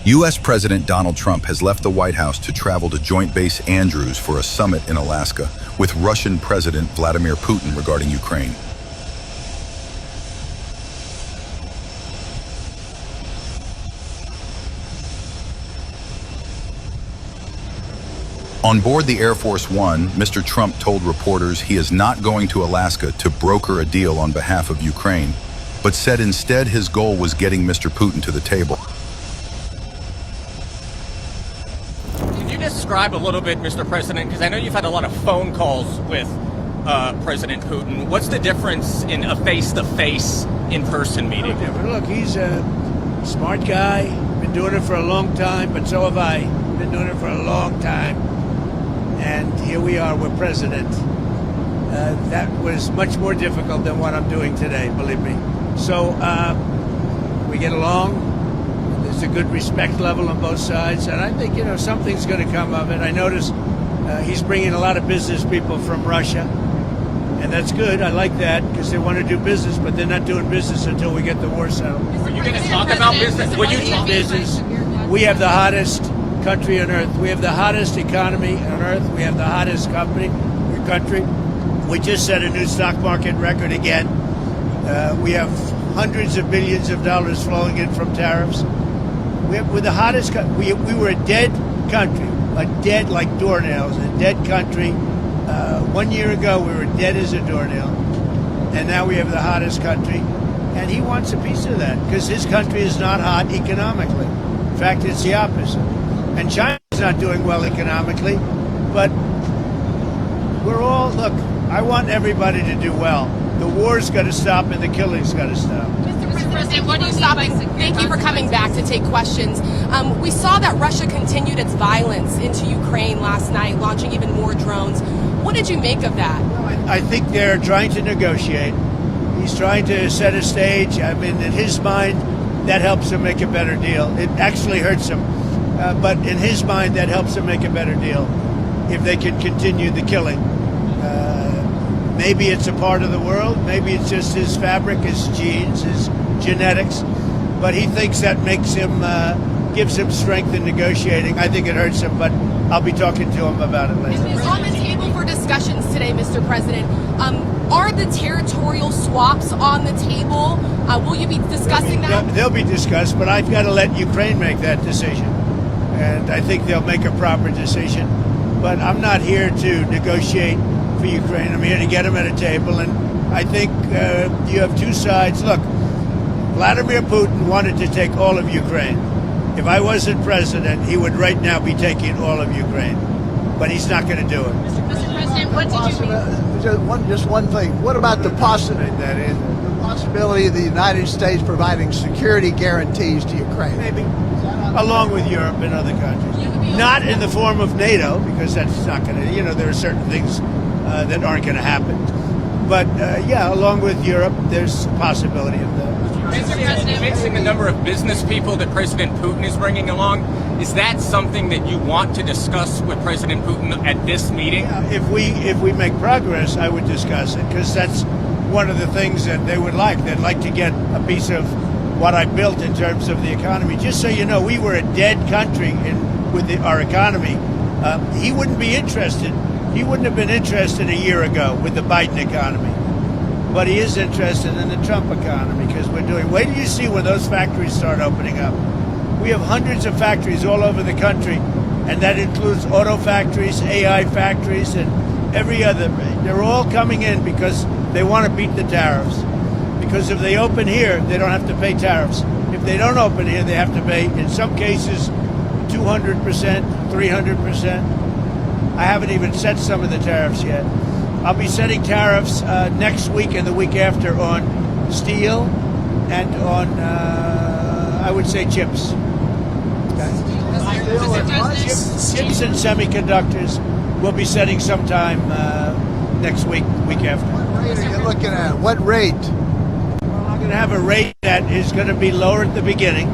U.S. President Donald Trump has left the White House to travel to Joint Base Andrews for a summit in Alaska with Russian President Vladimir Putin regarding Ukraine. On board the Air Force One, Mr. Trump told reporters he is not going to Alaska to broker a deal on behalf of Ukraine, but said instead his goal was getting Mr. Putin to the table. Can you describe a little bit, Mr. President, because I know you've had a lot of phone calls with President Putin. What's the difference in a face-to-face, in-person meeting? Look, he's a smart guy, been doing it for a long time, but so have I. Been doing it for a long time. And here we are, we're president. That was much more difficult than what I'm doing today, believe me. So we get along. There's a good respect level on both sides. And I think, something's going to come of it. I notice he's bringing a lot of business people from Russia. And that's good. I like that because they want to do business, but they're not doing business until we get the war settled. Are you going to talk about business? Will you talk business? We have the hottest country on earth. We have the hottest economy on earth. We have the hottest country. We just set a new stock market record again. We have hundreds of billions of dollars flowing in from tariffs. We're the hottest. We were a dead country, dead like doornails, a dead country. 1 year ago, we were dead as a doornail, and now we have the hottest country. And he wants a piece of that because his country is not hot economically. In fact, it's the opposite. And China's not doing well economically, but look, I want everybody to do well. The war's got to stop and the killing's got to stop. Mr. President, what are you stopping? Thank you for coming back to take questions. We saw that Russia continued its violence into Ukraine last night, launching even more drones. What did you make of that? I think they're trying to negotiate. He's trying to set a stage. I mean, in his mind, that helps him make a better deal. It actually hurts him. But in his mind, that helps him make a better deal if they can continue the killing. Maybe it's a part of the world. Maybe it's just his fabric, his genes, his genetics. But he thinks that makes him, gives him strength in negotiating. I think it hurts him, but I'll be talking to him about it later. It's on the table for discussions today, Mr. President. Are the territorial swaps on the table? Will you be discussing that? They'll be discussed, but I've got to let Ukraine make that decision. And I think they'll make a proper decision. But I'm not here to negotiate for Ukraine. I'm here to get them at a table. And I think you have two sides. Look, Vladimir Putin wanted to take all of Ukraine. If I wasn't president, he would right now be taking all of Ukraine. But he's not going to do it. Mr. President, what did you mean? Just one thing. What about the possibility of the United States providing security guarantees to Ukraine? Maybe. Along with Europe and other countries. Not in the form of NATO, because that's not going to, there are certain things that aren't going to happen. But, along with Europe, there's a possibility of that. Mixing the number of business people that President Putin is bringing along, is that something that you want to discuss with President Putin at this meeting? If we make progress, I would discuss it, because that's one of the things that they would like. They'd like to get a piece of what I built in terms of the economy. Just so you know, we were a dead country with our economy. He wouldn't be interested. He wouldn't have been interested a year ago with the Biden economy. But he is interested in the Trump economy because wait till you see when those factories start opening up. We have hundreds of factories all over the country, and that includes auto factories, AI factories, and every other. They're all coming in because they want to beat the tariffs. Because if they open here, they don't have to pay tariffs. If they don't open here, they have to pay, in some cases, 200%, 300%. I haven't even set some of the tariffs yet. I'll be setting tariffs next week and the week after on steel and on, I would say, chips. Chips and semiconductors we'll be setting sometime next week after. What rate are you looking at? What rate? Well, I'm going to have a rate that is going to be lower at the beginning.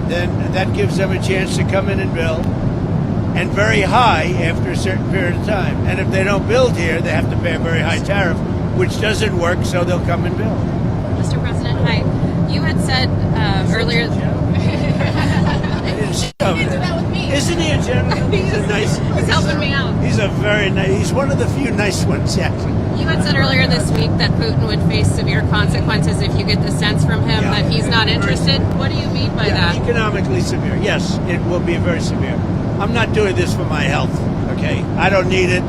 Then that gives them a chance to come in and build. And very high after a certain period of time. And if they don't build here, they have to pay a very high tariff, which doesn't work, so they'll come and build. Mr. President, hi. You had said earlier... I didn't see him over He did there. that with me. Isn't he a gentleman? He's a nice. He's helping me out. He's a very nice. He's one of the few nice ones, actually. You had said earlier this week that Putin would face severe consequences if you get the sense from him Yeah. that he's not interested. What do you mean by Yeah, that? economically severe. Yes, it will be very severe. I'm not doing this for my health. Okay, I don't need it.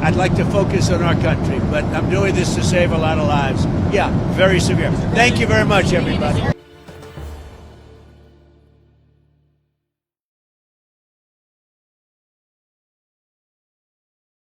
I'd like to focus on our country, but I'm doing this to save a lot of lives. Yeah, very severe. Thank you very much, everybody.